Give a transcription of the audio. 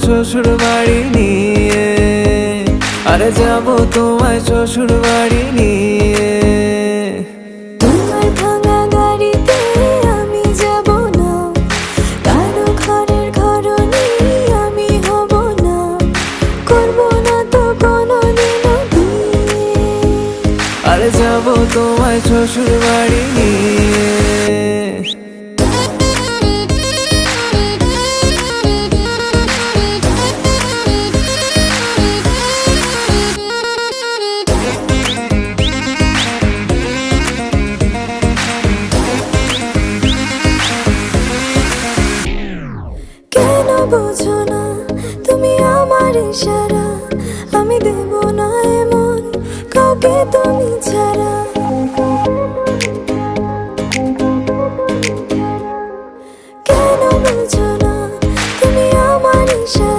শ্বশুর বাড়ি নিয়ে, আরে যাব তোমায় শ্বশুর বাড়ি নিয়ে। তোমার ভাঙা গাড়িতে আমি যাব না, কারো ঘরের ঘরনি আমি হব না, করব না তো কোনোদিনও বিয়ে। আরে যাব তোমায় শ্বশুর বাড়ি নিয়ে। কেন বোঝো না তুমি আমার ইশারা?